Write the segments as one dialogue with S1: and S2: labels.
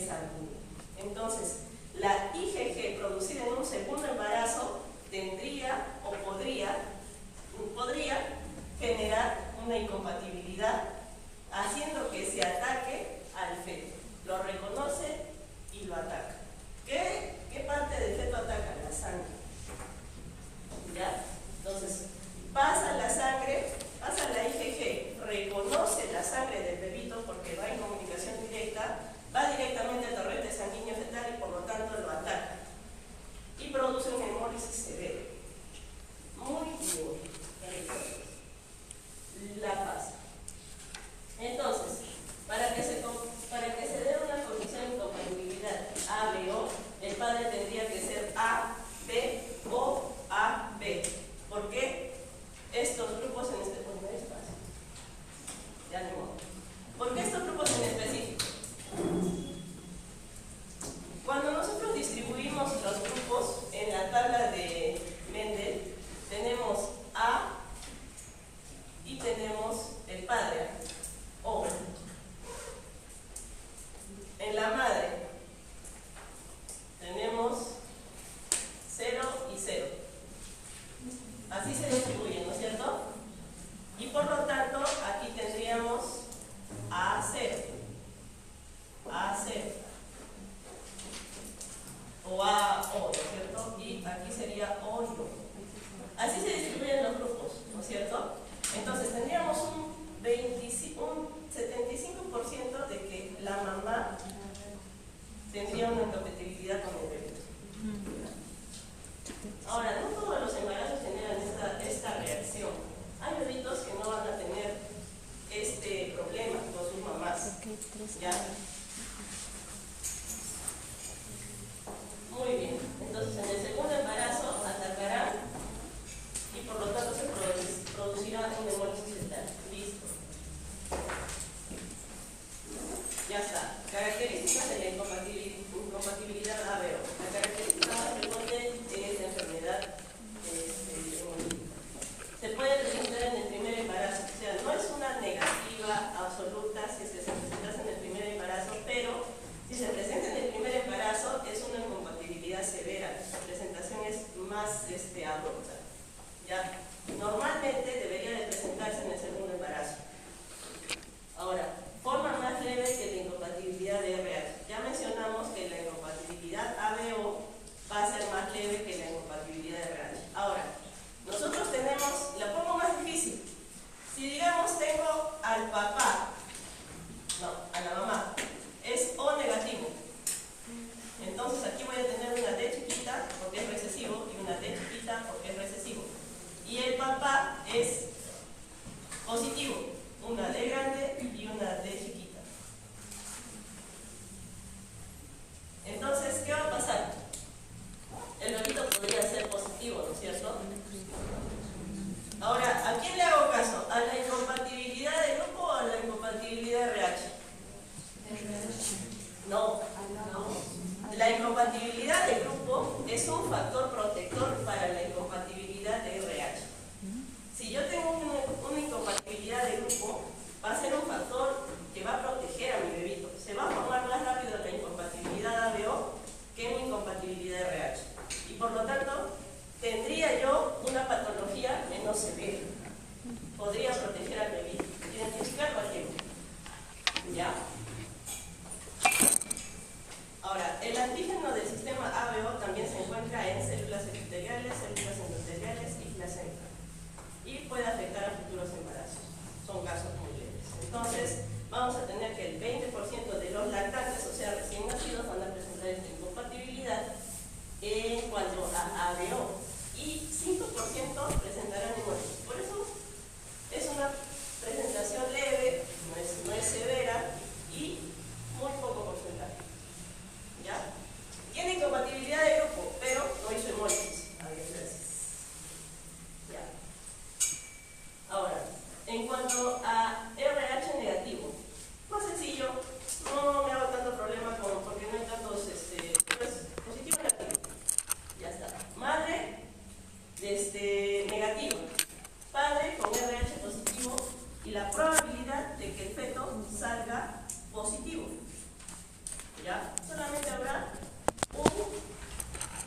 S1: sanguíneo. Entonces, la IgG producida en un segundo embarazo tendría o podría generar una incompatibilidad, haciendo que se ataque al feto. Lo reconoce y lo ataca. ¿Qué parte del feto ataca? La sangre. ¿Ya? Entonces, pasa la sangre, pasa la IgG, reconoce la sangre del bebito porque va en comunicación directa, va directamente al torrente sanguíneo fetal y por lo tanto lo ataca. Y produce una hemólisis severa. Muy bien. La pasa. Entonces, para que se dé una condición de incompatibilidad A, B, O, el padre tendría que ser A, B, O, A, B. ¿Por qué? Estos grupos en este punto de espacio. Ya ni modo. ¿Por qué estos grupos en específico? Cuando nosotros distribuimos los grupos en la tabla de Mendel, tenemos A y tenemos el padre, O. En la madre tenemos 0 y 0. Así se distribuyen, ¿no es cierto? Y por lo tanto, aquí tendríamos A0, A0 o AO, ¿no es cierto? Y aquí sería O. Así se distribuyen los grupos, ¿no es cierto? Entonces tendríamos un 75% de que la mamá tendría una incompatibilidad con el bebé. Ahora, no todos los embarazos generan esta reacción. Hay bebitos que no van a tener este problema con sus mamás. ¿Ya? Muy bien. Entonces, en el segundo embarazo atacarán y por lo tanto se producirá una hemólisis fetal. Listo. Ya está. Características de la incompatibilidad ABO. La característica más frecuente es la enfermedad se puede presentar en el primer embarazo. O sea, no es una negativa absoluta si es que se presenta en el primer embarazo, pero si se presenta en el primer embarazo es una incompatibilidad severa. La presentación es más abrupta. ¿Ya? Normalmente debería de presentarse en el segundo embarazo. Ahora, forma más leve que la incompatibilidad de RH. Ya mencionamos que la incompatibilidad ABO va a ser más leve que la incompatibilidad de RH. Ahora, nosotros tenemos, la pongo más difícil. Si digamos tengo al papá, no, a la mamá, es O negativo. Entonces aquí voy a tener una D chiquita porque es recesivo y una D chiquita porque es recesivo. Y el papá es positivo, una D grande y una D chiquita. Entonces, ¿qué va a pasar? El bebito podría ser positivo, ¿no es cierto? Ahora, ¿a quién le hago caso? ¿A la incompatibilidad de grupo o a la incompatibilidad de RH? No. La incompatibilidad de grupo es un factor protector para la incompatibilidad de RH. Si yo tengo una incompatibilidad de grupo, va a ser un factor que va a proteger a mi bebito. Se va a formar más rápido la incompatibilidad ABO que mi incompatibilidad de RH. Y por lo tanto, tendría yo una patología menos severa. Podría proteger al bebito. Identificarlo a tiempo. ¿Ya? Ahora, el antígeno del sistema ABO también se encuentra en células epiteliales, células endoteliales y placenta. Y puede afectar a futuros embarazos. Son casos muy leves. Entonces, vamos a tener que el 20% de los lactantes, o sea, recién nacidos, van a presentar esta incompatibilidad en cuanto a ABO. Y 5% presentarán hemólisis. Por eso, es una presentación leve, no es severa y muy poco porcentaje. ¿Ya? Tiene incompatibilidad de grupo, pero no hizo hemólisis. Adiós, gracias. ¿Ya? Ahora, en cuanto a RH negativo, más sencillo, no me hago tanto problema con ¿ya? Solamente habrá un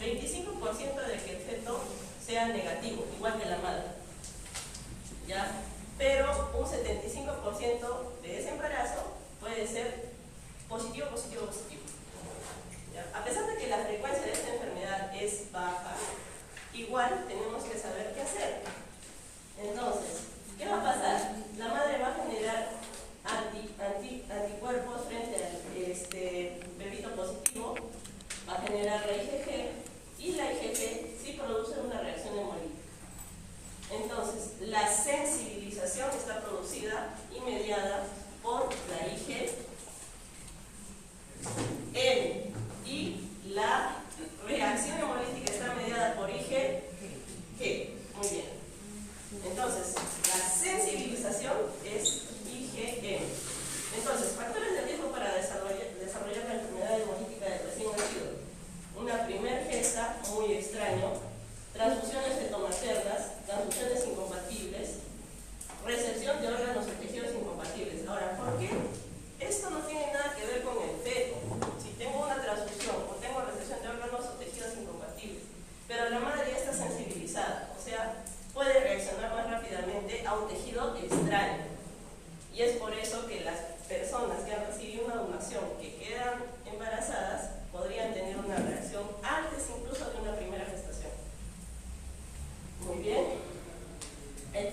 S1: 25% de que el feto sea negativo, igual que la madre, ¿ya? Pero un 75% de ese embarazo puede ser positivo, positivo, positivo, ¿ya? A pesar de que la frecuencia de esta enfermedad es baja, igual tenemos que saber qué hacer. Entonces, ¿qué va a pasar? La madre va a generar anticuerpos frente al bebito positivo, va a generar la IgG, y la IgG sí produce una reacción hemolítica. Entonces, la sensibilización está producida y mediada por la IgM, y la reacción hemolítica está mediada por IgG. Muy bien. Entonces, la sensibilización es IgM. Entonces, factores de riesgo para desarrollar la enfermedad hemolítica del recién nacido. Una primer gesta, muy extraño, transfusiones fetomaternas, transfusiones incompatibles, recepción de órganos o tejidos incompatibles. Ahora, ¿por qué? Esto no tiene nada que ver con el feto. Si tengo una transfusión o tengo recepción de órganos o tejidos incompatibles, pero la madre ya está sensibilizada, o sea, puede reaccionar más rápidamente a un tejido extraño. Y es por eso que las personas que han recibido una donación que quedan embarazadas podrían tener una reacción antes incluso de una primera gestación. Muy bien. El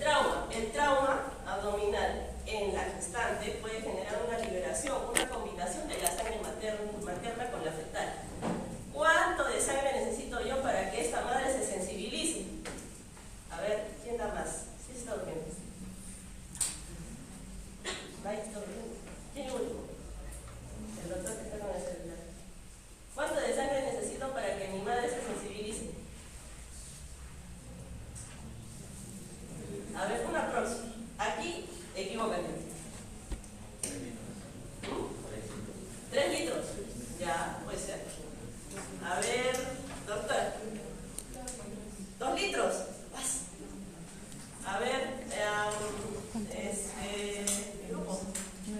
S1: trauma abdominal en la gestante puede generar una liberación, una combinación de la sangre materna con la fetal. ¿Cuánto de sangre necesito yo para que esta madre se sensibilice? A ver, ¿quién da más? ¿Sí está durmiendo? ¿Está durmiendo? ¿Quién es el último? El doctor que está con el celular. ¿Cuánto de sangre necesito para que mi madre se sensibilice? A ver, una próxima. Aquí, equivócate. 3 litros. Ya, puede ser. A ver, doctor. 2 litros. A ver, mi grupo.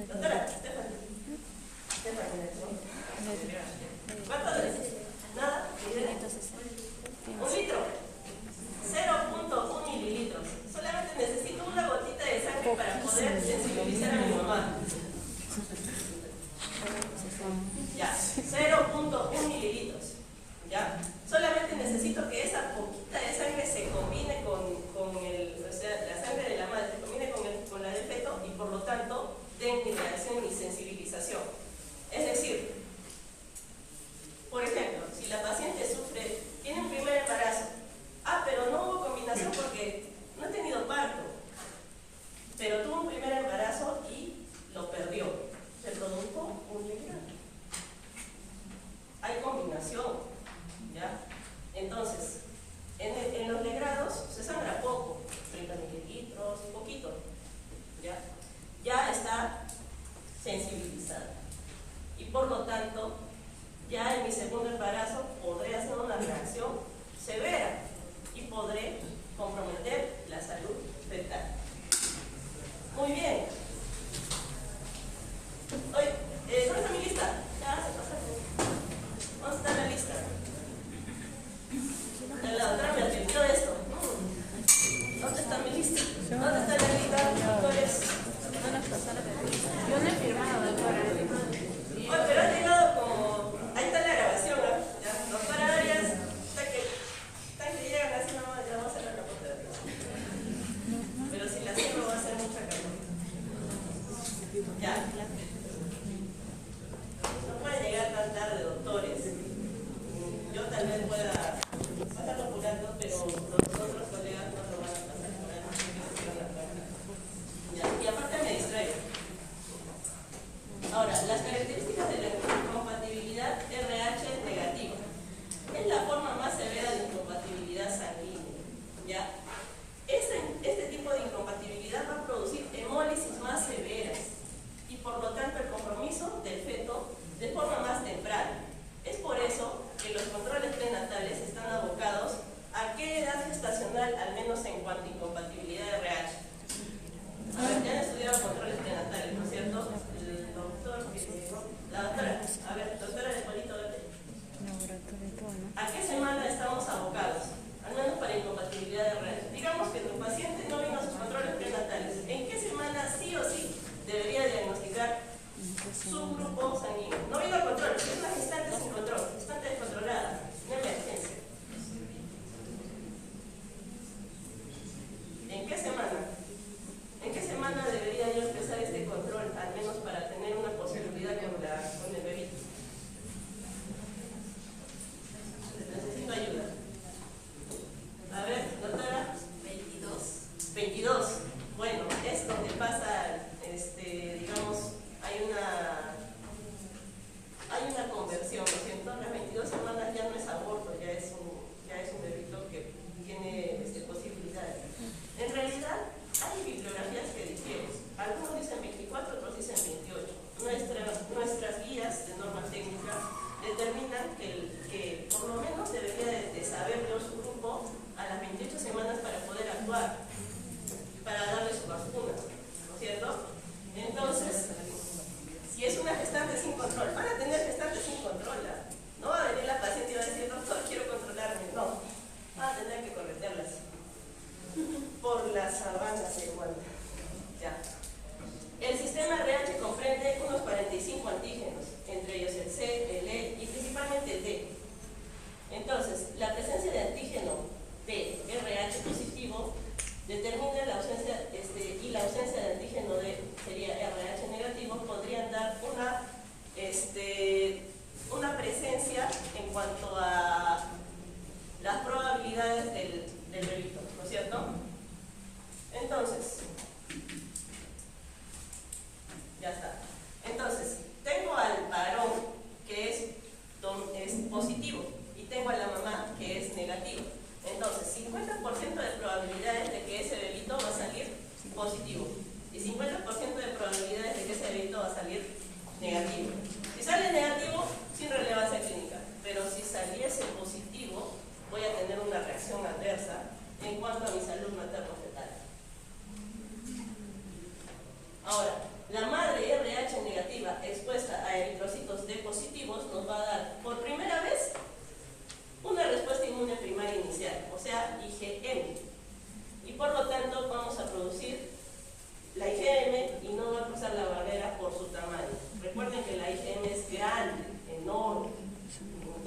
S1: Doctora, Stephanie. ¿Cuánto es? ¿Nada? ¿1 litro? 0.1 mililitros. Solamente necesito una gotita de sangre para poder sensibilizar a mi mamá. Ya, 0.1 mililitros. ¿Ya? Solamente necesito que esa poquita de sangre se combine la sangre de la madre se combine con la del feto y por lo tanto den mi reacción y sensibilización. Es decir, por ejemplo, si la paciente tiene un primer embarazo, pero no hubo combinación porque no he tenido parto, pero tuvo un primer embarazo y lo perdió, se produjo un legrado. Hay combinación, ¿ya? Entonces, en los legrados se sangra poco, 30 mililitros, poquito, ¿ya? Ya está sensibilizada. Y por lo tanto, ya en mi segundo embarazo podré hacer una reacción severa y podré comprometer la salud fetal. Muy bien. Oye, ¿dónde está mi lista? Ya se pasa. ¿Dónde está la lista? La otra me advirtió de esto. ¿Dónde está mi lista? ¿Dónde está la lista, doctores?
S2: Yo no he firmado, doctora.
S1: Oye, pero ha llegado como... Ahí está la grabación, ¿no? Ya, doctora Arias, hasta que llegan así nomás, ya vamos a cerrar la puerta de atrás. Pero si la cierro va a ser mucha calor. Ya. No pueden llegar tan tarde, doctores. Yo tal vez pueda pasarlo apurando, pero los otros colegas no lo van a pasar apurando. Ya. Y aparte me distraigo. Ahora, las características de la incompatibilidad RH negativa. Es la forma más severa de incompatibilidad sanguínea, ¿ya? Este tipo de incompatibilidad va a producir hemólisis más severas y por lo tanto el compromiso del feto de forma más temprana. Es por eso que los controles prenatales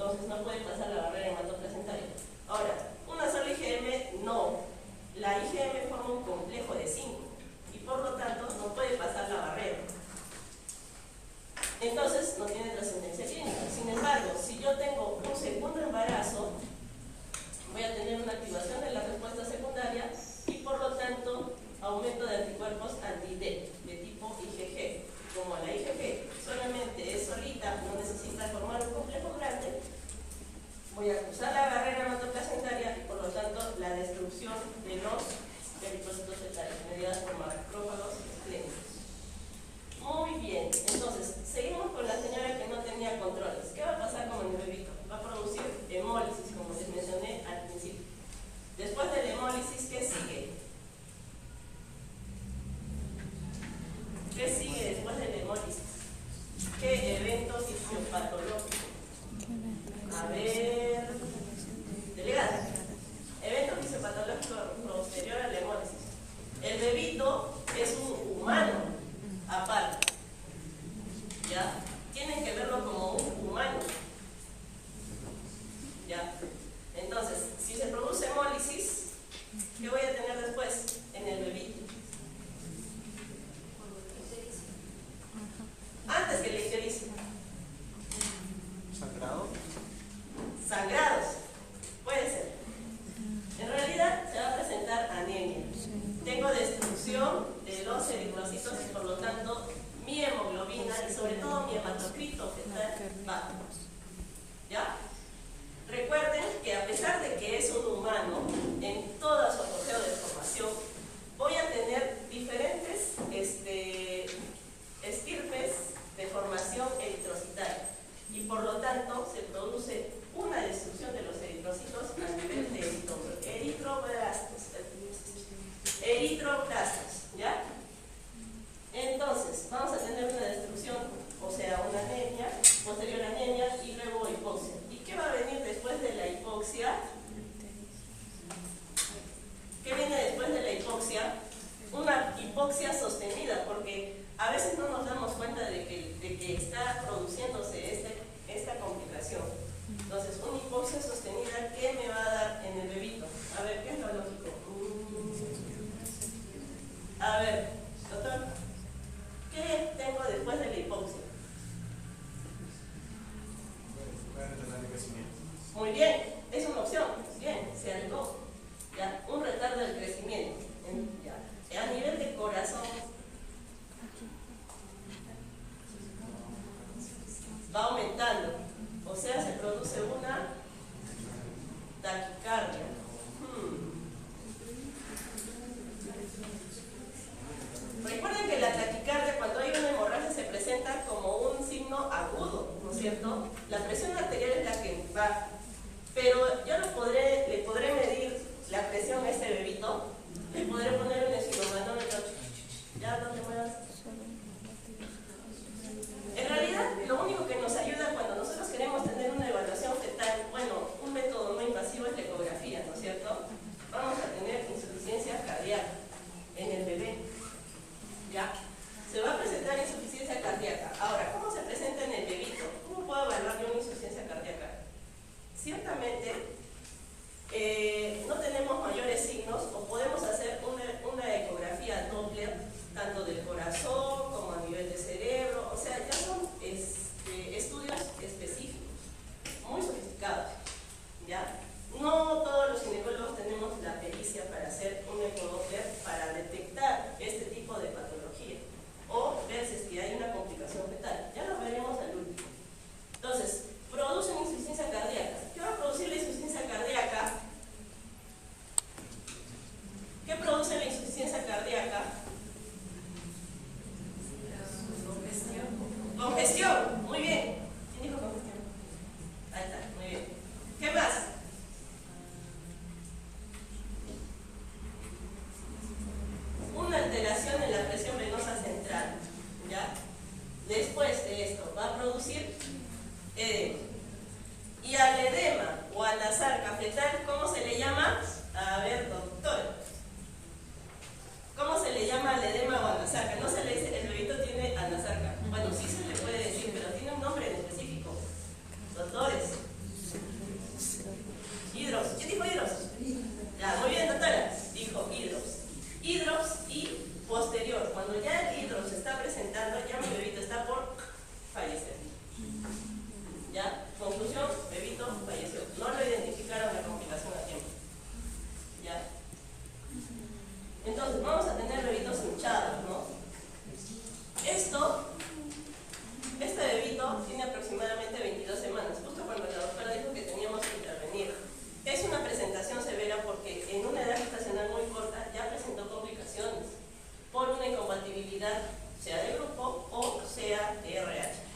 S1: entonces no puede pasar la barrera hematoplacentaria. Ahora, una sola IgM no. La IgM forma un complejo de 5 y por lo tanto no puede pasar la barrera. Entonces no tiene trascendencia clínica. Sin embargo, si yo tengo un segundo embarazo, voy a tener una activación de la respuesta secundaria y por lo tanto aumento de anticuerpos anti-D de tipo IgG. Como la IgG solamente es solita, no necesita formar un complejo grande, voy a cruzar la barrera hematoplacentaria y por lo tanto la destrucción de los ericocitos fetales mediadas por macrófagos esplênicos. Muy bien, entonces seguimos con la señora que no tenía controles. ¿Qué va a pasar con el bebito? Va a producir hemólisis, como les mencioné al principio. Después de la hemólisis, ¿qué sigue? ¿Qué sigue después de la hemólisis? ¿Qué eventos fisiopatológicos? A ver, delegada. Evento fisiopatológico posterior a la hemólisis. El bebito es un humano aparte. ¿Ya? Tienen que verlo como un humano. ¿Ya? Entonces, si se produce hemólisis, ¿qué voy a tener después en el bebito? Antes que la ictericia.
S3: ¿Sangrado?
S1: Sangrados. Puede ser. En realidad se va a presentar anemia. Tengo destrucción de los eritrocitos y por lo tanto mi hemoglobina y sobre todo mi hematocrito fetal baja. ¿Ya? Recuerden que a pesar de que es un humano, en toda su apogeo de formación, voy a tener diferentes estirpes de formación eritrocitaria y por lo tanto se produce una destrucción de los eritrocitos a nivel de eritroblastos, ¿ya? Entonces, vamos a tener una destrucción, o sea, una anemia, posterior anemia y luego hipoxia. ¿Y qué va a venir después de la hipoxia? ¿Qué viene después de la hipoxia? Una hipoxia sostenida, porque a veces no nos damos cuenta de que está produciéndose esta complicación. Entonces, una hipoxia sostenida, ¿qué me va a dar en el bebito? A ver, ¿qué es lo lógico? A ver, doctor, ¿qué tengo después de la hipoxia? Muy bien, es una opción. Bien, se algo. ¿Ya? Un retardo del crecimiento. ¿Ya? A nivel de corazón, va aumentando. O sea, se produce una taquicardia. Recuerden que la taquicardia, cuando hay una hemorragia, se presenta como un signo agudo, ¿no es cierto? La presión arterial es la que baja. Pero yo le podré medir la presión a este bebito, le podré poner un esfigmomanómetro. Ya no te muevas. En realidad, lo único que nos ayuda cuando nosotros queremos tener una evaluación fetal, bueno, un método no invasivo es la ecografía, ¿no es cierto? Vamos a tener insuficiencia cardíaca en el bebé. ¿Ya? Se va a presentar insuficiencia cardíaca. Ahora, ¿cómo se presenta en el bebito? ¿Cómo puedo evaluar yo una insuficiencia cardíaca? Ciertamente, no tenemos mayores signos o podemos hacer una ecografía Doppler, tanto del corazón como a nivel de cerebro. O sea, ya son estudios específicos, muy sofisticados. ¿Ya? No todos los ginecólogos tenemos la pericia para hacer un ecodoppler para detectar este tipo de patología o ver si es que hay una complicación fetal. Ya lo veremos al último. Entonces, produce una insuficiencia cardíaca. ¿Qué va a producir la insuficiencia cardíaca? ¿Qué produce la insuficiencia cardíaca? Congestión. Muy bien. ¿Quién dijo congestión? Ahí está, muy bien. ¿Qué más? Una alteración en la presión venosa central. ¿Ya? Después de esto, va a producir edema. Y al edema o a la sarca fetal, ¿cómo se le llama? A ver, doctor. ¿Cómo se le llama al edema o a la sarca? No se le dice, el bebito tiene anasarca. Bueno, sí se le puede decir, pero tiene un nombre en específico. Doctores. ¿Ya? Conclusión, bebito falleció. No lo identificaron la complicación a tiempo. ¿Ya? Entonces, vamos a tener bebitos hinchados, ¿no? Este bebito tiene aproximadamente 22 semanas, justo cuando la doctora dijo que teníamos que intervenir. Es una presentación severa porque en una edad gestacional muy corta ya presentó complicaciones por una incompatibilidad, sea de grupo o sea de RH.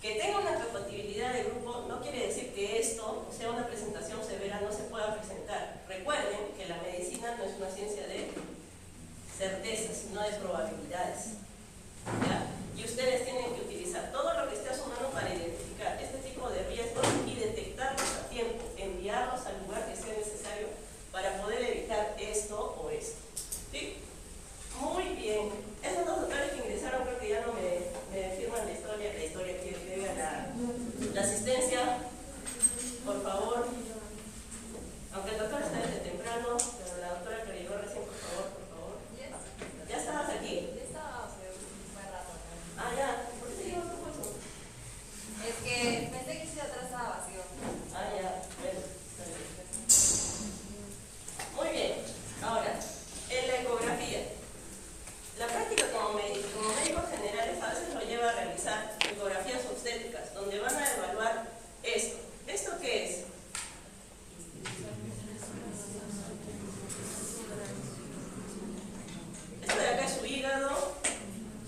S1: Que tenga una incompatibilidad de grupo no quiere decir que esto, o sea, una presentación severa, no se pueda presentar. Recuerden que la medicina no es una ciencia de certezas, sino de probabilidades. ¿Ya? Y ustedes tienen que utilizar todo lo que esté a su mano para identificar este tipo de riesgos y detectarlos a tiempo, enviarlos al lugar que sea necesario para poder evitar esto o esto. ¿Sí? Muy bien. Esos dos doctores que ingresaron creo que ya no me firman la historia que diga la asistencia, por favor. Aunque el doctor está desde temprano, pero la doctora que llegó recién, por favor. ¿Ya estabas aquí?
S3: Ya estaba hace un buen rato.
S1: Ah, ya. ¿Por qué te llevas tu bolso?
S3: Es que pensé que se atrasaba, vacío.
S1: Ah, ya. Bueno, está bien. Muy bien. Ahora, en la ecografía. La práctica como médicos generales a veces lo lleva a realizar ecografías obstétricas, donde van a evaluar esto. ¿Esto qué es? Esto de acá es su hígado,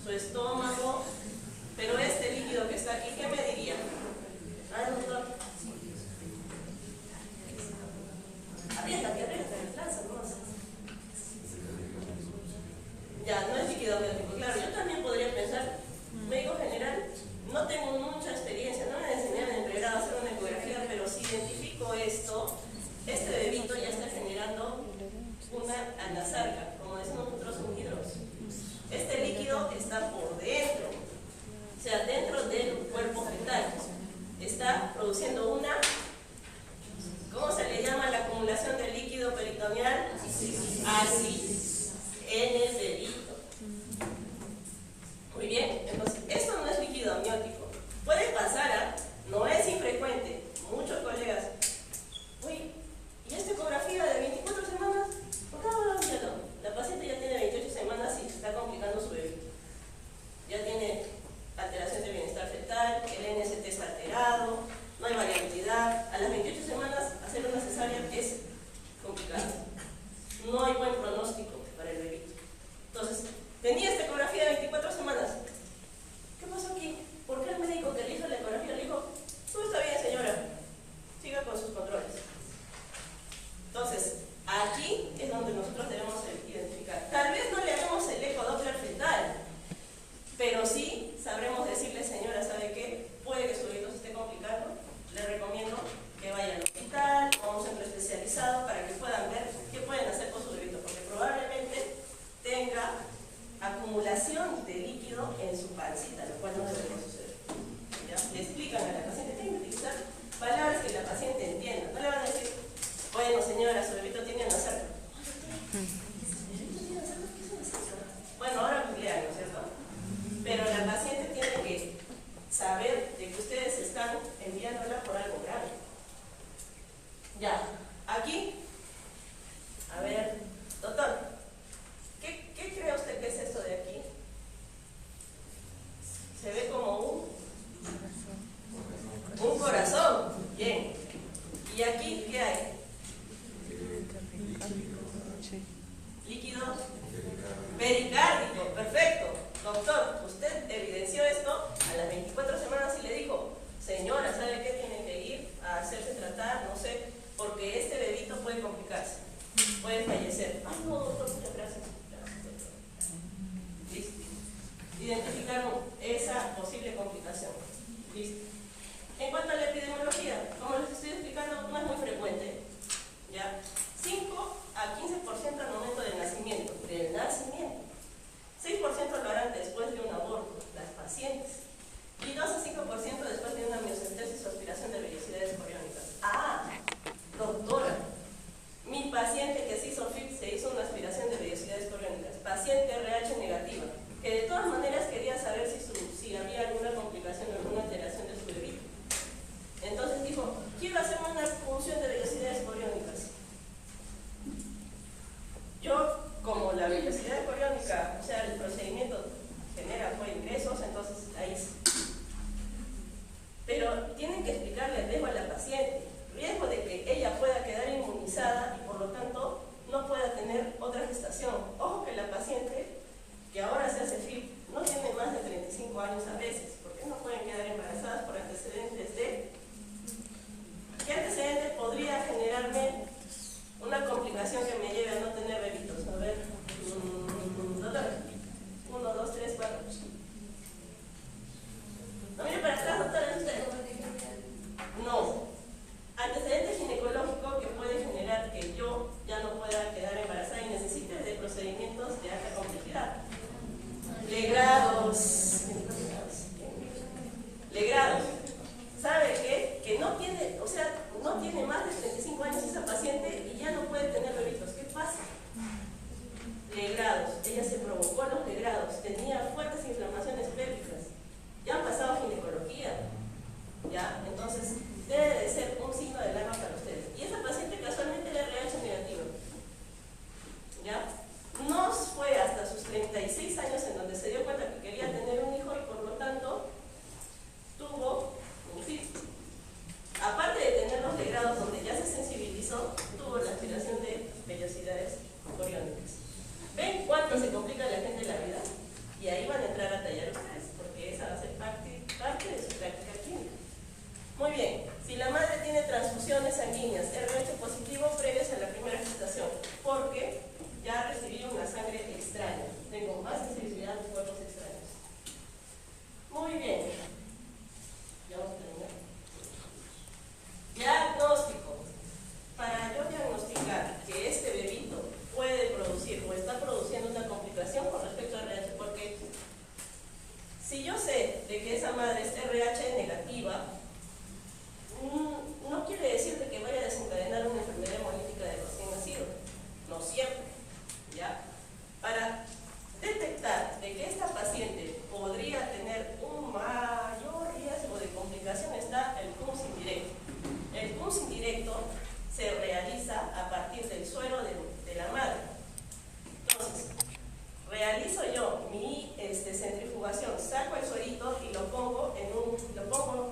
S1: su estómago, pero este líquido que está aquí, ¿qué me diría? Ah, doctor. Arriéstate, lanza nomás. Ya, no es líquido amniótico. Claro, yo también podría pensar, médico general, no tengo mucha experiencia, no me enseñaron en pregrado a hacer una ecografía, pero si identifico esto, este bebito ya está generando una anasarca, como decimos nosotros, un hidros. Este líquido está por dentro, o sea, dentro del cuerpo fetal. Está produciendo una, ¿cómo se le llama la acumulación del líquido peritoneal? Asis en el bebito. Muy bien, entonces, esto no es líquido amniótico. Puede pasar, no es infrecuente, muchos colegas, uy, ¿y esta ecografía de 24 semanas? ¿Por qué no lo viendo? La paciente ya tiene 28 semanas y se está complicando su bebé. Ya tiene alteración del bienestar fetal, el NST está alterado, no hay variabilidad. A las 28 semanas hacer una cesárea es complicado. No hay buen pronóstico para el bebito. Entonces, tenía esta ecografía de 24 semanas. ¿Qué pasó aquí? ¿Por qué el médico que le hizo la ecografía le dijo, todo está bien, señora, siga con sus controles? Entonces, aquí es donde nosotros debemos identificar. Tal vez no le hagamos el ecodoppler fetal, pero sí sabremos decirle, señora, ¿sabe qué? Puede que su bebito se esté complicando. Le recomiendo que vaya al hospital o a un centro especializado para que puedan ver qué pueden hacer con su bebito, porque probablemente tenga acumulación de líquido en su pancita, lo cual no debería suceder. ¿Ya? Le explican a la paciente, tienen que utilizar palabras que la paciente entienda. No le van a decir, bueno, señora, su bebito tiene anasarca. Bueno, ahora cumpleaños, ¿cierto? Pero la paciente tiene que saber de que ustedes están enviándola por algo grave. Ya, aquí, a ver, doctor, ¿qué cree usted que es esto de aquí? Se ve como un corazón. Bien. ¿Y aquí qué hay? Líquido pericárdico. Perfecto. Doctor, usted evidenció esto a las 24 semanas y le dijo, señora, ¿sabe qué? Tiene que ir a hacerse tratar, no sé, porque quiero hacerme una punción de vellosidades coriónicas. Yo, como la vellosidad coriónica, o sea, el procedimiento genera ingresos, entonces ahí sí. Pero tienen que explicarle el riesgo a la paciente, riesgo de que ella pueda quedar inmunizada y por lo tanto no pueda tener otra gestación. Ojo que la paciente que ahora se hace FIP no tiene más de 35 años a veces, porque no pueden quedar embarazadas por antecedentes de... ¿Qué antecedente podría generarme una complicación que me lleve a no tener bebitos? A ver, doctora, 1, 2, 3, 4. No, mire para atrás, doctora, usted. No. Antecedente ginecológico que puede generar que yo ya no pueda quedar embarazada y necesite de procedimientos de alta complejidad. Legrados. Legrados. ¿Sabe qué? Que no tiene, o sea, no tiene más de 35 años esa paciente y ya no puede tener bebitos. ¿Qué pasa? Legrados. Ella se provocó los legrados. Tenía fuertes inflamaciones pélvicas. Ya han pasado ginecología. ¿Ya? Entonces, debe de ser un signo de alarma para ustedes. Y esa paciente casualmente era RH negativo. ¿Ya? No fue hasta sus 36 años en donde se dio cuenta que quería tener un hijo y por lo tanto tuvo un FIP. Aparte de tener los legrados donde ya se sensibilizó, tuvo la aspiración de vellosidades coriónicas. ¿Ven cuánto se complica a la gente la vida? Y ahí van a entrar a tallar ustedes, porque esa va a ser parte de su práctica clínica. Muy bien, si la madre tiene transfusiones sanguíneas, RH positivo previas a la primera gestación, porque ya recibí una sangre extraña, tengo más sensibilidad a los cuerpos extraños. Muy bien, ya vamos a terminar. Diagnóstico. Para yo diagnosticar que este bebito puede producir o está produciendo una complicación con respecto a RH, porque si yo sé de que esa madre es RH negativa, no quiere decir de que vaya a desencadenar una enfermedad hemolítica de recién nacido, no siempre, ¿ya? Para detectar de que esta paciente podría tener un mayor riesgo de complicación está el CUMS indirecto. El CUMS indirecto se realiza a partir del suero de la madre. Entonces, realizo yo mi centrifugación, saco el suerito y lo pongo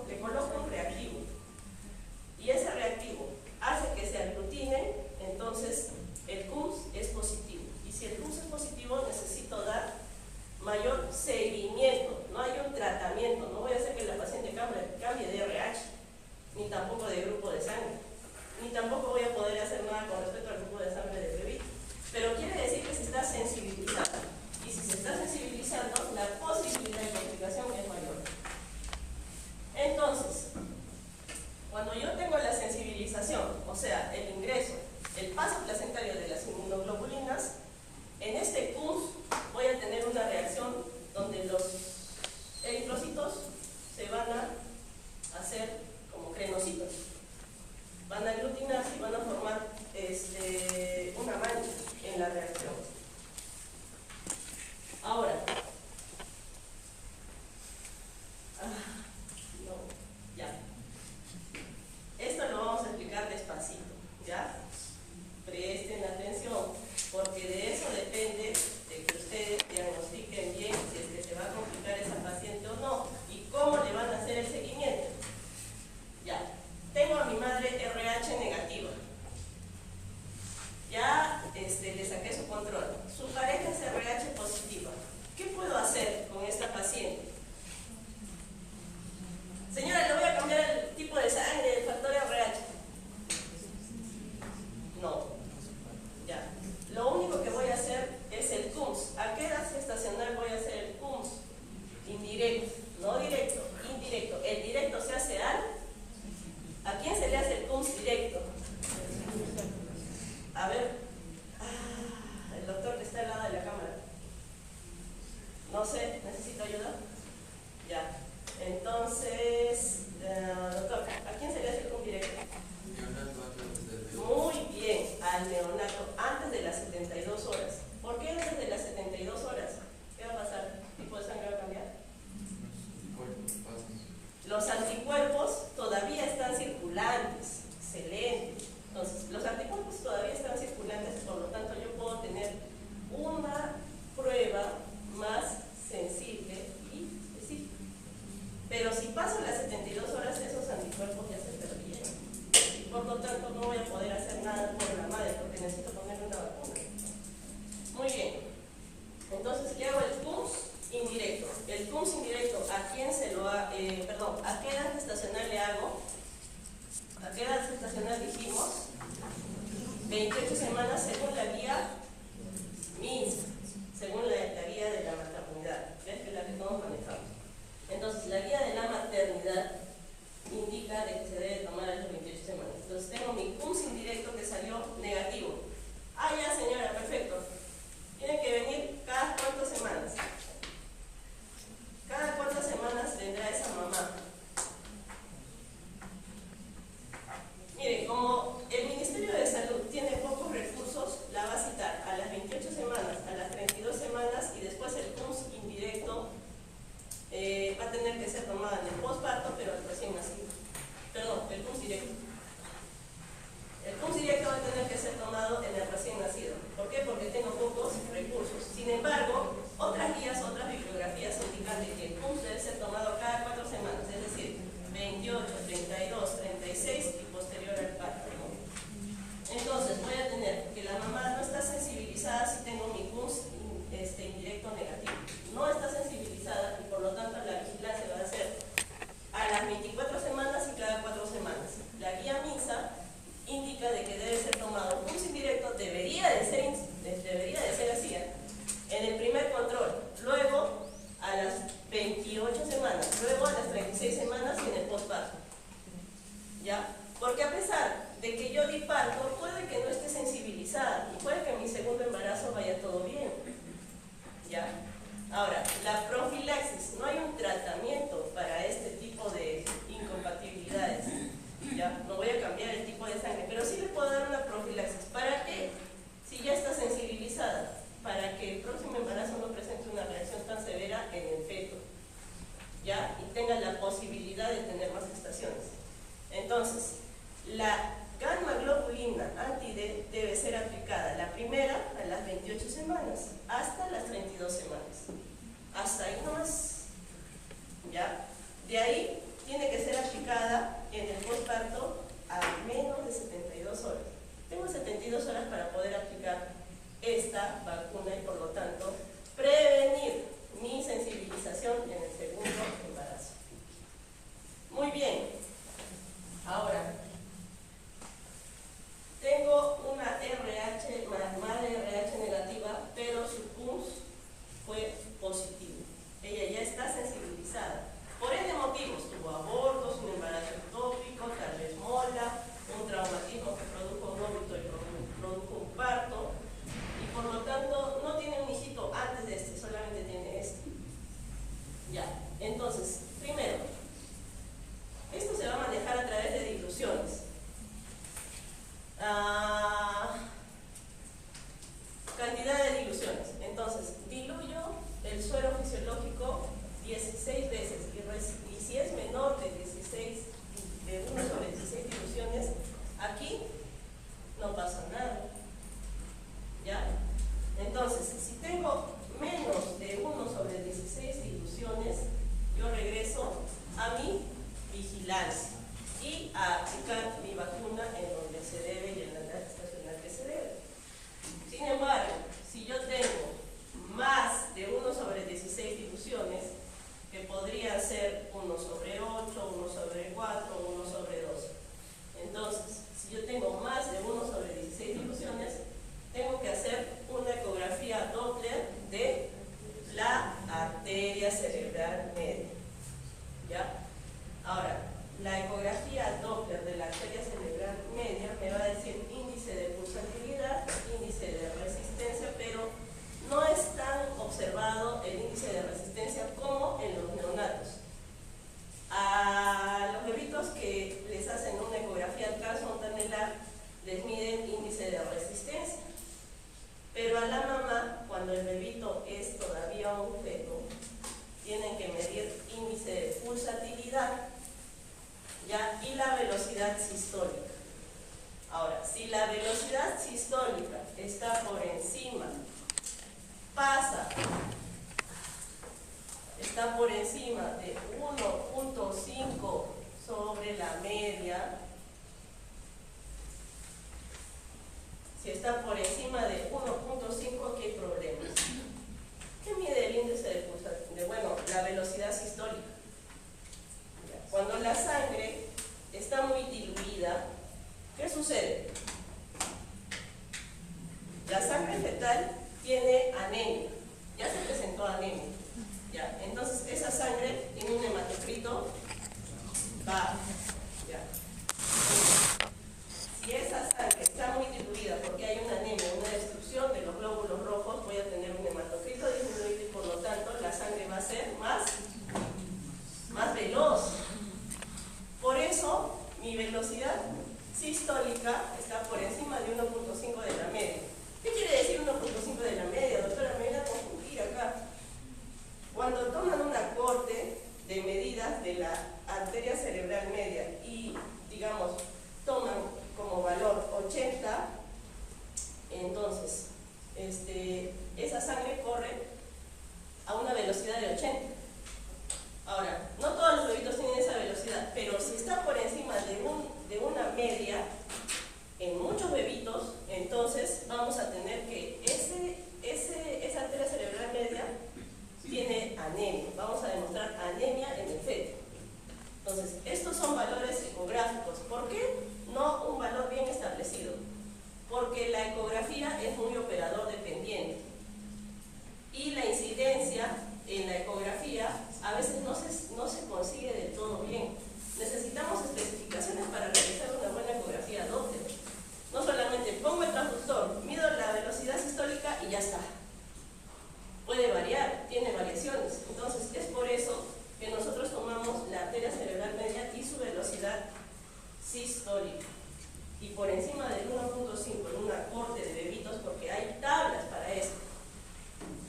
S1: le coloco un reactivo. Y ese reactivo hace que se aglutinen, entonces el CUMS es positivo. Y si el CUMS es positivo, necesito dar mayor seguimiento. No hay un tratamiento, no voy a hacer que la paciente cambie de RH, ni tampoco de grupo de sangre, ni tampoco voy a poder hacer nada con respecto al grupo de sangre del bebé. Pero quiere decir que se está sensibilizando. Y si se está sensibilizando, la posibilidad de complicación es mayor. Entonces, cuando yo tengo la sensibilización, o sea, el ingreso, el paso placentario de las inmunoglobulinas, en este CUMS voy a tener una reacción donde los eritrocitos se van a hacer como crenocitos. Van a aglutinarse y van a formar una mancha en la reacción. Ahora, esto lo vamos a explicar despacito, ¿ya? Presten atención, porque de eso depende de que ustedes diagnostiquen bien si es que se va a complicar esa paciente o no y cómo le van a hacer el seguimiento. Ya, tengo a mi madre RH negativa. Ya le saqué su control. Su pareja es RH positiva. ¿Qué puedo hacer con esta paciente? Señora, le voy a cambiar el tipo de sangre, el factor RH. No. Ya. Lo único que voy a hacer es el CUMS. ¿A qué edad gestacional voy a hacer el CUMS? Indirecto. No directo, indirecto. El directo se hace ¿a quién se le hace el CUMS directo? A ver. El doctor que está al lado de la cámara. No sé, ¿necesito ayuda? Ya. Entonces, doctor, ¿a quién se le hace el CUMS directo? Muy bien, al neonato antes de las 72 horas. ¿Por qué antes de las 72 horas? ¿Qué va a pasar? ¿El tipo de sangre va a cambiar? Los anticuerpos todavía están circulando. circulantes, excelente. Entonces, los anticuerpos todavía están circulantes, por lo tanto yo puedo tener una prueba más sensible y específica. Pero si paso las 72 horas, esos anticuerpos ya se perdieron. Y por lo tanto no voy a poder hacer nada por la madre porque necesito ponerle una vacuna. Muy bien. Entonces, ¿qué hago? El CUMS indirecto. El CUMS indirecto, ¿a quién se lo ha, ¿a qué edad gestacional le hago? ¿A qué edad gestacional dijimos? 28 semanas según la guía MINSA, según la guía de la maternidad, que es la que todos manejamos. Entonces, la guía de la maternidad indica de que se debe tomar a las 28 semanas. Entonces, tengo mi CUMS indirecto que salió negativo. Ah, ya señora, perfecto. Tiene que venir cada cuántas semanas. ¿Cada cuántas semanas vendrá esa mamá? Mire, como el Ministerio de Salud tiene pocos recursos, la va a citar a las 28 semanas, a las 32 semanas y después el CUMS indirecto va a tener que ser tomada en el posparto, pero al recién nacido. Perdón, el CUMS directo. El CUMS directo va a tener que ser tomado en el recién nacido. ¿Por qué? Porque tengo pocos recursos. Sin embargo, otras guías, otras bibliografías indican que el CUMS debe ser tomado cada 4 semanas, es decir, 28, 32, 36 y posterior al parto, ¿no? Entonces, voy a tener que la mamá no está sensibilizada si tengo mi CUMS indirecto negativo. No está sensibilizada y por lo tanto la vigilancia va a ser a las 24 semanas y cada 4 semanas. La guía MINSA indica de que debe ser tomado CUMS indirecto, debería de ser así, en el primer control, luego a las 28 semanas, luego a las 36 semanas y en el posparto. ¿Ya? Porque a pesar de que yo di parto, puede que no esté sensibilizada y puede que en mi segundo embarazo vaya todo bien. ¿Ya? Ahora, la profilaxis, no hay un tratamiento para este tipo de incompatibilidades. ¿Ya? No voy a cambiar el tipo de sangre, pero sí le puedo dar una profilaxis. ¿Para qué? Si ya está sensibilizada, para que el próximo embarazo no presente una reacción tan severa en el feto, ¿ya? Y tenga la posibilidad de tener más gestaciones. Entonces, la gamma globulina anti-D debe ser aplicada la primera a las 28 semanas hasta las 32 semanas. Hasta ahí nomás. ¿Ya? De ahí tiene que ser aplicada en el posparto a menos de 72 horas. Tengo 72 horas para poder aplicar esta vacuna y por lo tanto prevenir mi sensibilización en el segundo embarazo. Muy bien. Ahora, tengo una madre RH negativa, pero su CUMS fue positivo. Ella ya está sensibilizada. Por N motivos, tuvo abortos, un embarazo ectópico, tal vez mola, un traumatismo que produjo un óbito y produjo un parto, y por lo tanto no tiene un hijito antes de este, solamente tiene este. Ya, entonces, primero, esto se va a manejar a través de diluciones. Cantidad de diluciones. Entonces, diluyo el suero fisiológico 16 veces y si es menor de 16, de 1 sobre 16 diluciones, aquí no pasa nada. ¿Ya? Entonces, si tengo menos de 1 sobre 16 diluciones, yo regreso a mi vigilancia y a aplicar mi vacuna en donde se debe y en la edad estacional que se debe. Sin embargo, si yo tengo más de 1 sobre 16 diluciones, que podrían ser 1 sobre 8, 1 sobre 4, 1 sobre 2. Entonces, si yo tengo más de 1 sobre 16 diluciones, tengo que hacer una ecografía Doppler de la arteria cerebral media. ¿Ya? Ahora, la ecografía Doppler de la arteria cerebral media me va a decir índice de pulsatividad, índice de resistencia, pero no es tan observado el índice de resistencia como en los neonatos. A los bebitos que velocidad sistólica. Ahora, si la velocidad sistólica está por encima, está por encima de 1.5 sobre la media, si está por encima de 1.5, ¿qué hay problemas? ¿Qué mide el índice de pulsación? Bueno, la velocidad sistólica. Cuando la sangre está muy diluida, ¿qué sucede? La sangre fetal tiene anemia, ya se presentó anemia, ¿ya? Entonces esa sangre tiene un hematocrito bajo, ¿ya? Si esa sangre está muy diluida porque hay una anemia, una destrucción de los glóbulos rojos, voy a tener un hematocrito disminuido y por lo tanto la sangre va a ser más veloz. Por eso mi velocidad sistólica está por encima de 1.5 de la media. ¿Qué quiere decir 1.5 de la media? Doctora, me voy a confundir acá. Cuando toman una corte de medidas de la arteria cerebral media y, digamos, toman como valor 80, entonces esa sangre corre a una velocidad de 80. Ahora, no todos los bebitos tienen esa velocidad, pero si está por encima de una media, en muchos bebitos, entonces vamos a tener que esa arteria cerebral media tiene anemia. Vamos a demostrar anemia en el feto. Entonces, estos son valores ecográficos. ¿Por qué no un valor bien establecido? Porque la ecografía es muy operador dependiente. Y la incidencia en la ecografía a veces no se consigue del todo bien. Necesitamos especificaciones para realizar una buena ecografía Doppler. No solamente pongo el transductor, mido la velocidad sistólica y ya está. Puede variar, tiene variaciones. Entonces es por eso que nosotros tomamos la arteria cerebral media y su velocidad sistólica. Y por encima del 1.5 en una corte de bebitos, porque hay tablas para esto.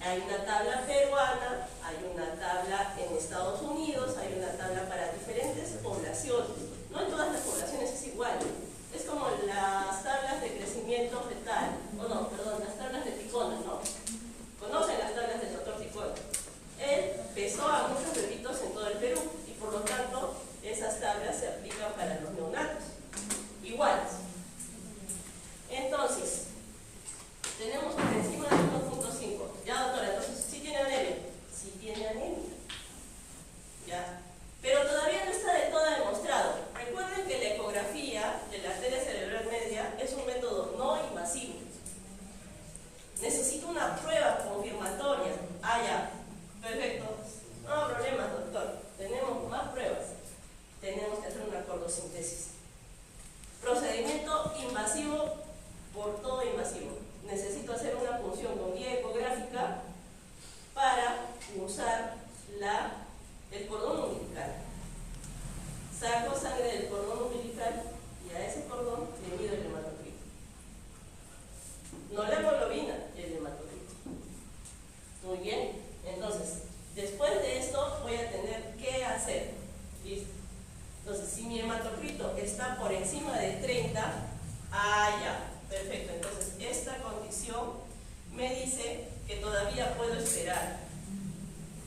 S1: Hay una tabla peruana, hay una tabla en Estados Unidos, hay una tabla para diferentes poblaciones. No en todas las poblaciones es igual. Es como las tablas de crecimiento fetal, las tablas de Ticona, ¿no? Conocen las tablas del doctor Ticona. Él pesó a muchos bebitos en todo el Perú y por lo tanto esas tablas se aplican para los neonatos. Iguales. Entonces, tenemos por encima de 1.5. Ya, doctora, entonces, ¿sí tiene anemia? Sí tiene anemia. ¿Ya? Pero todavía no está del todo demostrado. Recuerden que la ecografía de la arteria cerebral media es un método no invasivo. Necesito una prueba confirmatoria. Ah, ya. Perfecto. No hay problemas, doctor. Tenemos más pruebas. Tenemos que hacer una cordosíntesis. Procedimiento invasivo por todo invasivo. Necesito hacer una punción con guía ecográfica para usar el cordón umbilical. Saco sangre del cordón umbilical y a ese cordón le mido el hematocrito. No la hemoglobina, el hematocrito. Muy bien. Entonces, después de esto voy a tener que hacer. ¿Listo? Entonces, si mi hematocrito está por encima de 30, ya. Perfecto, entonces esta condición me dice que todavía puedo esperar,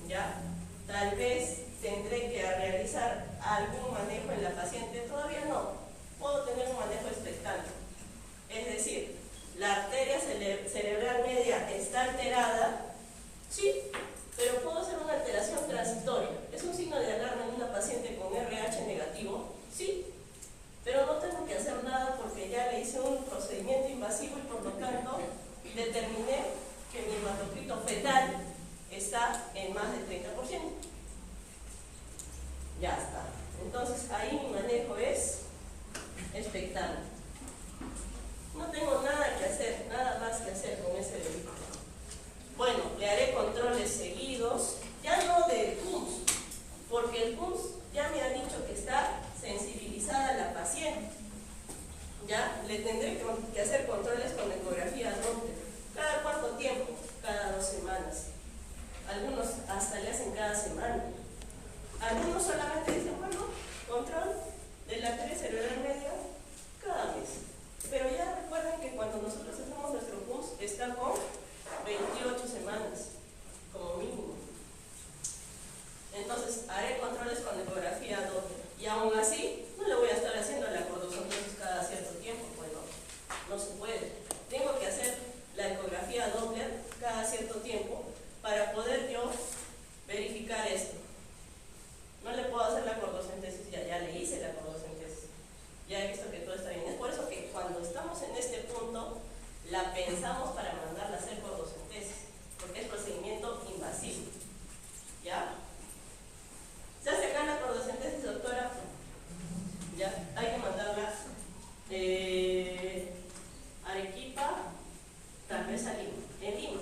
S1: ¿ya? Tal vez tendré que realizar algún manejo en la paciente, todavía no, puedo tener un manejo expectante. Es decir, la arteria cerebral media está alterada, sí, pero puedo hacer una alteración transitoria. ¿Es un signo de alarma en una paciente con RH negativo? Sí. Pero no tengo que hacer nada porque ya le hice un procedimiento invasivo y por lo tanto determiné que mi hematocrito fetal está en más del 30%. Ya está. Entonces ahí mi manejo es expectante. No tengo nada que hacer, nada más que hacer con ese bebé. Bueno, le haré controles seguidos, ya no de PUMS, porque el PUMS ya me ha dicho que está sensibilizada la paciente. Ya le tendré que hacer controles con ecografía Doppler. ¿Cada cuánto tiempo? Cada 2 semanas. Algunos hasta le hacen cada semana. Algunos solamente dicen, bueno, control de la arteria cerebral media cada mes. Pero ya recuerden que cuando nosotros hacemos nuestro PUS está con 28 semanas como mínimo. Entonces haré controles con ecografía doble y aún así no le voy a estar haciendo la cordosontosis cada cierto tiempo, pues no se puede. Tengo que hacer la ecografía Doppler cada cierto tiempo para poder yo verificar esto. No le puedo hacer la cordocentesis, ya le hice la cordocentesis, ya he visto que todo está bien. Es por eso que cuando estamos en este punto la pensamos para mandarla a hacer cordocentesis, porque es procedimiento invasivo. ¿Ya? ¿Se hace acá la cordocentesis, doctora? Ya, hay que mandarla Arequipa, tal vez a Lima, en Lima,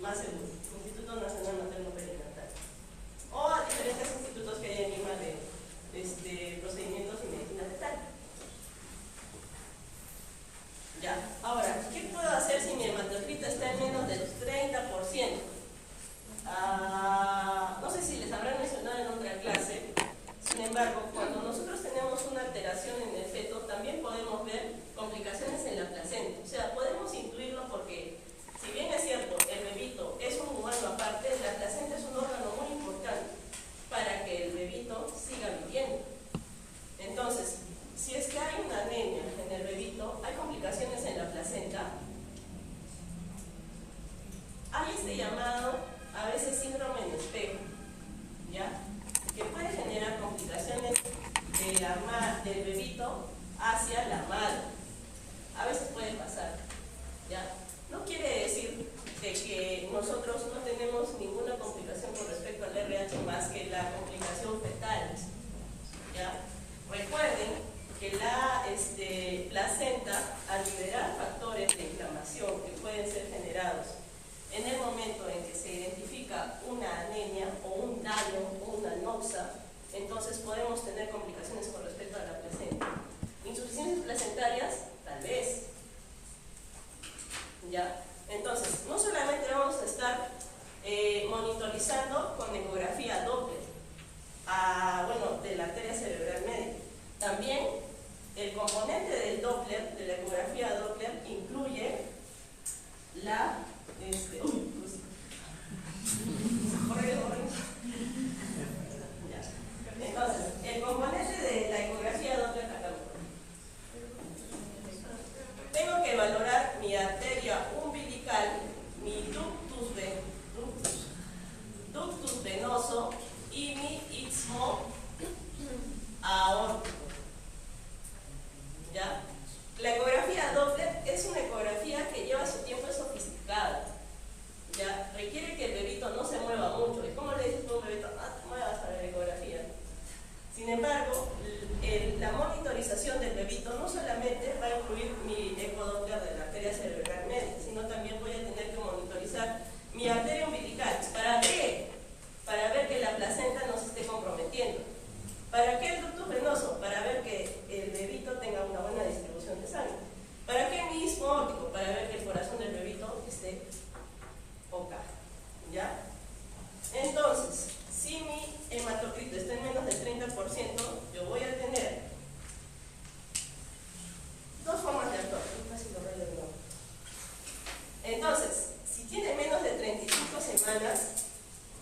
S1: más seguro, Instituto Nacional Materno Perinatal, o a diferentes institutos que hay en Lima de procedimientos y medicina fetal. Ya, ahora, ¿qué puedo hacer si mi hematocrito está en menos del 30%? No sé si les habrán mencionado en otra clase, sin embargo, cuando nosotros tenemos una alteración en el feto, también podemos ver complicaciones en la placenta. O sea, podemos incluirlo porque, si bien es cierto, el bebito es un humano aparte, la placenta es un órgano muy importante para que el bebito siga viviendo. Entonces, si es que hay una anemia en el bebito, hay complicaciones en la placenta, hay este llamado, a veces síndrome de espejo, ¿ya? Que puede generar complicaciones del bebito hacia la madre. A veces puede pasar, ¿ya? No quiere decir de que nosotros no tenemos ninguna complicación con respecto al RH más que la complicación fetal, ¿ya? Recuerden que la placenta, al liberar factores de inflamación que pueden ser generados en el momento en que se identifica una anemia o un daño o una noxa, entonces podemos tener complicaciones con respecto a la placenta. Insuficiencias placentarias, tal vez. ¿Ya? Entonces, no solamente vamos a estar monitorizando con ecografía Doppler, de la arteria cerebral media. También el componente del Doppler, de la ecografía Doppler, incluye la Entonces, el componente de la ecografía Doppler acá. Tengo que valorar mi arteria umbilical, mi ductus venoso y mi istmo aórtico. ¿Ya? La ecografía Doppler es una ecografía que lleva su tiempo, es sofisticada. ¿Ya? Requiere que el bebito no se mueva mucho. ¿Y cómo le dices a un bebito? Te muevas para la ecografía. Sin embargo, la monitorización del bebito no solamente va a incluir mi ecodoppler de la arteria cerebral media, sino también voy a tener que monitorizar mi arteria umbilical. ¿Para qué? Para ver que la placenta no se esté comprometiendo. ¿Para qué el ductus venoso? Para ver que el bebito tenga una buena distribución de sangre. ¿Para qué mi istmo aórtico? Para ver que el corazón del bebito esté OK. ¿Ya? Entonces, si mi hematocrito está en menos del 30%, yo voy a tener dos formas de actuar. Entonces, si tiene menos de 35 semanas,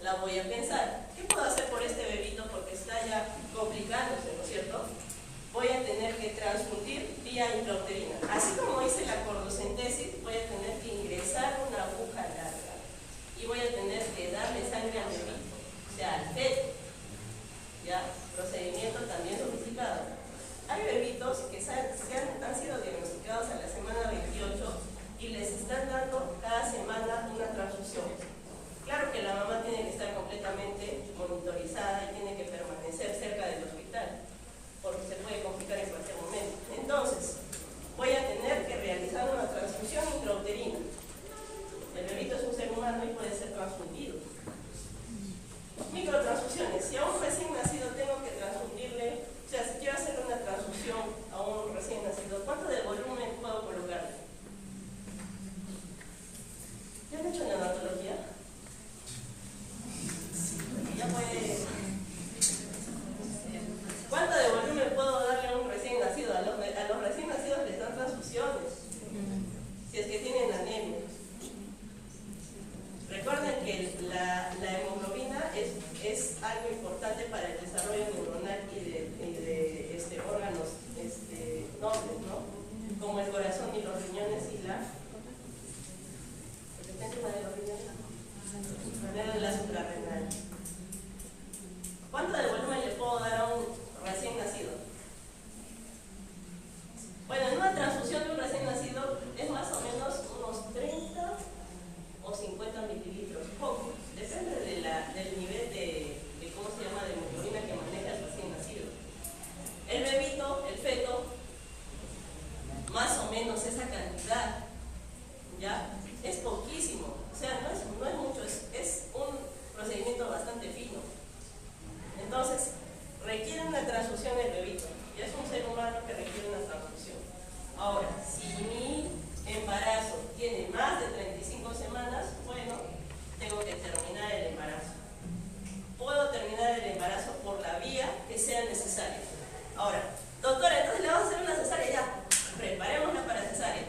S1: la voy a pensar. ¿Qué puedo hacer por este bebito? Porque está ya complicándose, ¿no es cierto? Voy a tener que transfundir vía intrauterina. Así como hice la cordocentesis, voy a tener que ingresar una aguja larga y voy a tener que darle sangre al bebito, o sea, al feto. ¿Ya? Procedimiento también sofisticado. Hay bebitos que han sido diagnosticados a la semana 28 y les están dando cada semana una transfusión. Claro que la mamá tiene que estar completamente monitorizada y tiene que permanecer cerca del hospital, porque se puede complicar en cualquier momento. Entonces, voy a tener que realizar una transfusión intrauterina. El bebito es un ser humano y puede ser transfundido. Microtransfusiones. Si a un recién nacido tengo que transfundirle, o sea, si quiero hacer una transfusión a un recién nacido, ¿cuánto de volumen puedo colocarle? ¿Ya han hecho neonatología? Ya puede. ¿Cuánto de volumen puedo darle a Bueno, en una transfusión de un recién nacido es más o menos unos 30 o 50 mililitros, poco, depende del nivel de ¿cómo se llama?, de hemoglobina que maneja el recién nacido. El bebito, el feto, más o menos esa cantidad, ¿ya? Es poquísimo, o sea, no es mucho, es un procedimiento bastante fino. Entonces, requiere una transfusión el bebito, y es un ser humano que requiere una transfusión. Ahora, si mi embarazo tiene más de 35 semanas, bueno, tengo que terminar el embarazo. Puedo terminar el embarazo por la vía que sea necesaria. Ahora, doctora, entonces le vamos a hacer una cesárea ya. Preparémosla para cesárea.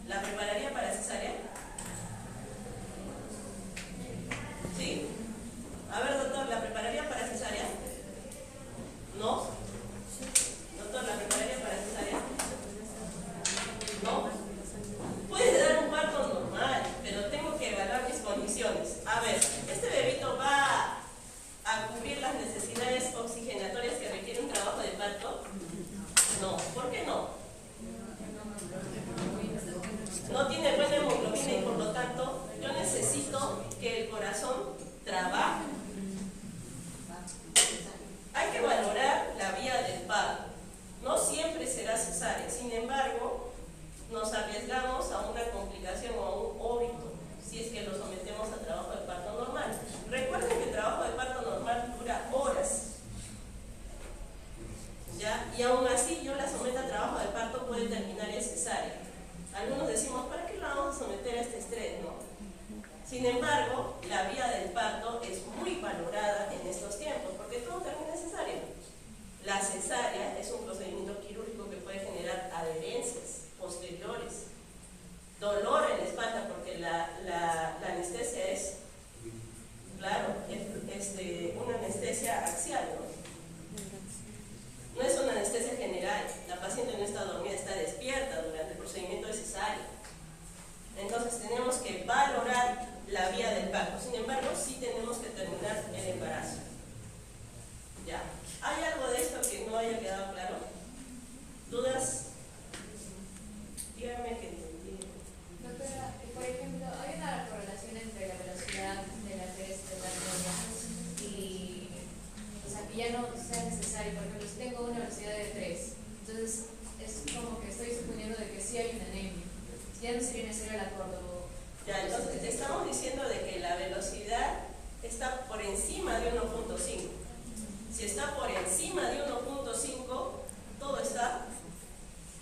S1: ¿La prepararía para cesárea? ¿Sí? A ver, doctor, ¿la prepararía para cesárea? ¿No? Doctor, ¿la prepararía para cesárea? ¿No? Puede dar un parto normal, pero tengo que evaluar mis condiciones. A ver, ¿este bebito va a cubrir las necesidades oxigenatorias que requiere un trabajo de parto? No. ¿Por qué no? No tiene buena hemoglobina y por lo tanto yo necesito que el corazón trabaje. Hay que valorar la vía del parto. No siempre será cesárea, sin embargo, nos arriesgamos a una complicación o a un óbito si es que lo sometemos a trabajo de parto normal. Recuerden que el trabajo de parto normal dura horas, ¿ya? Y aún así yo la someto a trabajo de parto, puede terminar en cesárea. Algunos decimos, ¿para qué la vamos a someter a este estrés? No. Sin embargo, la vía del parto es muy valorada en estos tiempos, porque todo termina en cesárea. La cesárea es un procedimiento quirúrgico que puede generar adherencias posteriores, dolor en la espalda, porque la anestesia es, claro, una anestesia axial, ¿no? No es una anestesia general. La paciente no está dormida, está despierta durante el procedimiento de cesárea. Entonces tenemos que valorar la vía del parto. Sin embargo, sí tenemos que terminar el embarazo. ¿Ya? ¿Hay algo de esto que no haya quedado claro? ¿Dudas? Díganme que entendí.
S3: Doctora, por ejemplo, hay una correlación entre la velocidad de la arteria y, o sea, que ya no sea necesario. Por ejemplo, si tengo una velocidad de 3, entonces es como que estoy suponiendo de que sí hay una anemia. Ya no sería necesario el acuerdo.
S1: Ya, entonces estamos diciendo de que la velocidad está por encima de 1.5. Si está por encima de 1.5, todo está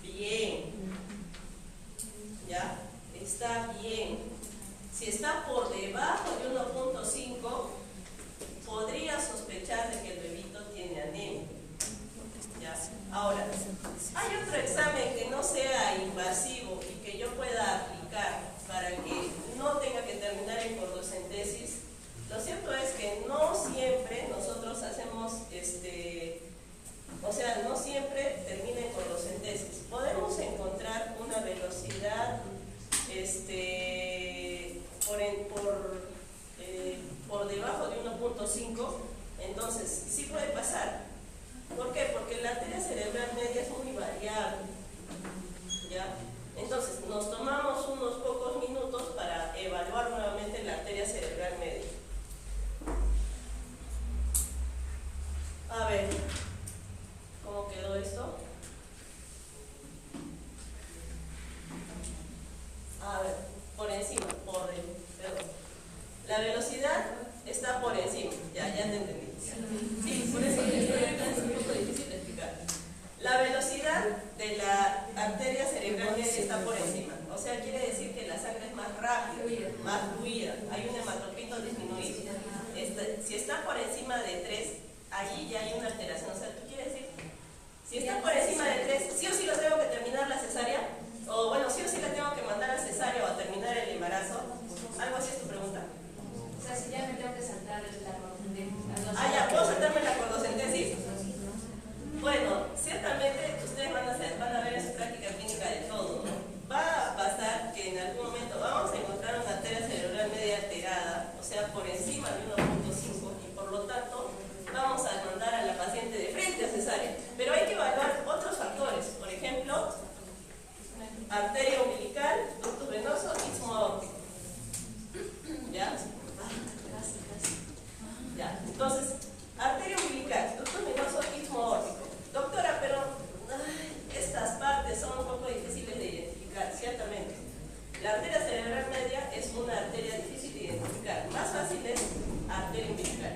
S1: bien. ¿Ya? Está bien. Si está por debajo de 1.5, podría sospechar de que el bebito tiene anemia. ¿Ya? Ahora, hay otro examen que no sea invasivo y que yo pueda aplicar para que no tenga que terminar en cordocentesis. Lo cierto es que no siempre nosotros hacemos, o sea, no siempre termina en cordocentesis. Podemos encontrar una velocidad por debajo de 1.5, entonces sí puede pasar. ¿Por qué? Porque la arteria cerebral media es muy variable, ¿ya? Entonces nos tomamos unos pocos minutos para evaluar nuevamente la arteria cerebral media. A ver, ¿cómo quedó esto? A ver, por encima, perdón. La velocidad está por encima, ya te entendí. Sí, por eso es un poco difícil de explicar. La velocidad de la arteria cerebral media está por encima, o sea, quiere decir que la sangre es más rápida, más fluida, hay un hematocrito disminuido. Si está por encima de 3, allí ya hay una alteración. O sea, ¿tú quieres decir? Si está por encima de 3, ¿sí o sí lo tengo que terminar la cesárea? O bueno, ¿sí o sí la tengo que mandar a cesárea o a terminar el embarazo? Algo así es tu pregunta.
S3: O sea, si ya me tengo que saltar la cordocentesis.
S1: Ya, ¿puedo saltarme la cordocentesis? Bueno, ciertamente ustedes van a ver en su práctica clínica de todo, ¿no? Va a pasar que en algún momento vamos a encontrar una arteria cerebral media alterada, o sea, por encima de 1.5, y por lo tanto vamos a mandar a la paciente de frente a cesárea. Pero hay que evaluar otros factores, por ejemplo, arteria umbilical, ductus venoso, istmo aórtico. ¿Ya? Ya, entonces, arteria umbilical, ductus venoso, istmo aórtico. Doctora, pero estas partes son un poco difíciles de identificar, ciertamente. La arteria cerebral media es una arteria difícil de identificar. Más fácil es arteria umbilical.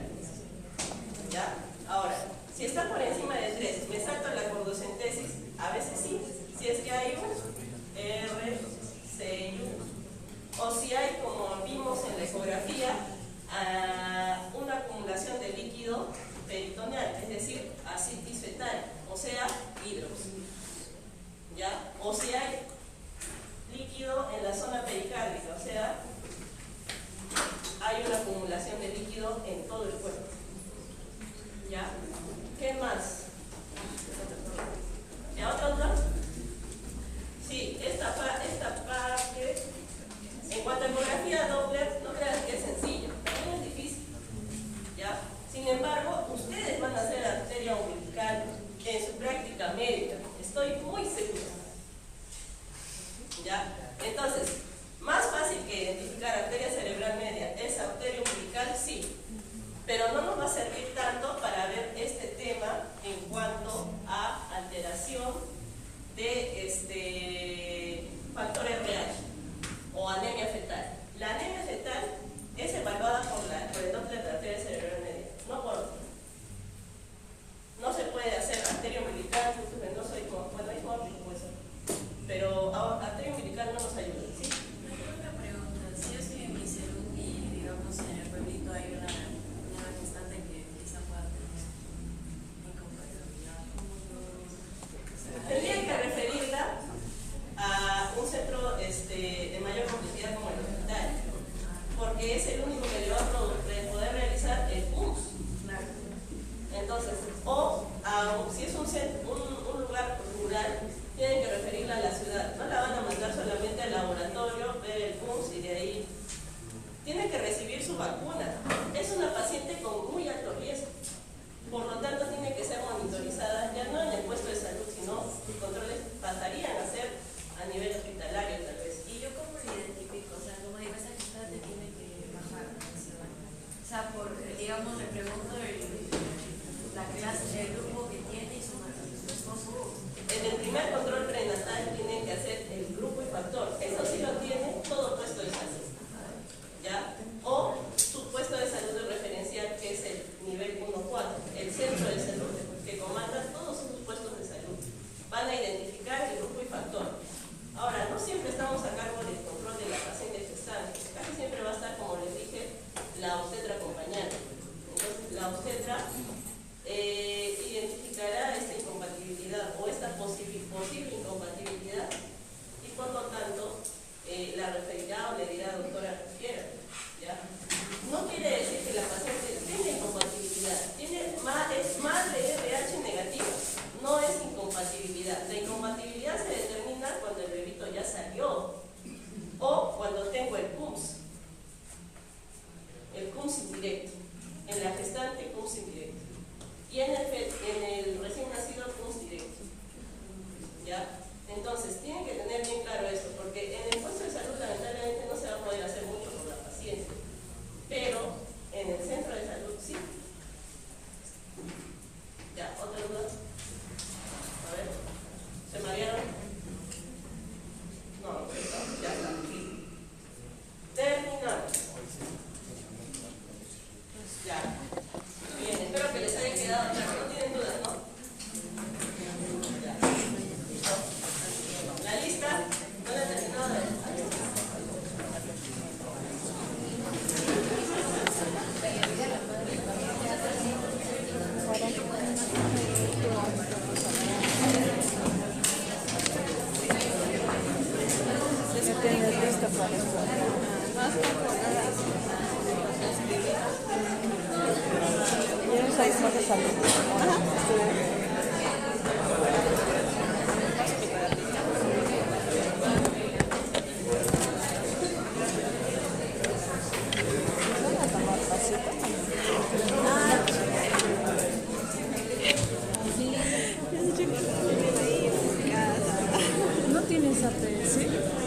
S1: ¿Ya? Ahora, si está por encima de 3, me salto la cordocentesis, a veces sí, si es que hay un RCU, o si hay, como vimos en la ecografía, una acumulación de líquido peritoneal, es decir, ascitis fetal, o sea, hidros. ¿Ya? O si hay líquido en la zona pericárdica, o sea, hay una acumulación de líquido en todo el cuerpo. ¿Ya? ¿Qué más? ¿Ya otra duda? Sí, esta parte, en cuanto a ecografía Doppler, no crean que es sencillo, también es difícil. ¿Ya? Sin embargo, ustedes van a hacer arteria umbilical en su práctica médica, estoy muy segura. ¿Ya? Entonces, más fácil que identificar arteria cerebral media es arteria umbilical, sí, pero no nos va a servir tanto para ver este tema en cuanto a alteración de factor RH o anemia fetal. La anemia fetal es evaluada por el Doppler de arteria cerebral media, no por otro. No se puede hacer arteria umbilical, ductus venoso, istmo aórtico, pero arteria umbilical no nos ayuda, ¿sí?
S4: Una pregunta, si yo estoy en mi salud y digamos en el pueblito hay una gestante que quizá pueda tener incompatibilidad,
S1: Tendría que referirla a un centro de mayor complejidad como el hospital, porque es el único que le va a poder realizar el PUMS. Entonces, si es un lugar rural, tienen que referirla a la ciudad. No la van a mandar solamente al laboratorio, ver el PUMS y de ahí. Tiene que recibir su vacuna. Es una paciente con muy alto riesgo. Por lo tanto, tiene que ser monitorizada ya no en el puesto de salud, sino sus controles pasarían a ser a nivel hospitalario tal vez.
S4: ¿y yo cómo lo identifico? O sea, como digo, esa gestante tiene que bajar a la ciudad. O sea, digamos, le pregunto la clase, el grupo que tiene y su esposo.
S1: En el primer control prenatal tienen que hacer el grupo y factor. Eso sí lo tiene todo puesto de salud. ¿Ya? O su puesto de salud referencial, que es el nivel 1-4, el centro de salud, que comanda todos sus puestos de salud. Van a identificar el grupo y factor. Ahora, no siempre estamos a cargo del control de la paciente gestante. Casi siempre va a estar, como les dije, la obstetra acompañante. Entonces, la obstetra identificará esta incompatibilidad o esta posible incompatibilidad y por lo tanto la referirá o le dirá, doctora, refiera. ¿Ya? No quiere decir que la paciente tenga incompatibilidad, es madre RH negativa, no es incompatibilidad. La incompatibilidad se determina cuando el bebito ya salió o cuando tengo el PUMS indirecto, en la gestante PUMS indirecto. Y en el recién nacido PUMS directo. ¿Ya? Entonces, tienen que tener bien claro esto, porque en el puesto de salud lamentablemente no se va a poder hacer mucho por la paciente, pero en el centro de salud sí. ¿Ya? ¿Otra duda? A ver, ¿se marearon? No, ya está. Terminamos. Ya. Bien, espero que les haya quedado claro. No tienen dudas, ¿no? Ya. ¿Listo? ¿La lista? ¿No la he terminado?
S2: No tienes APS.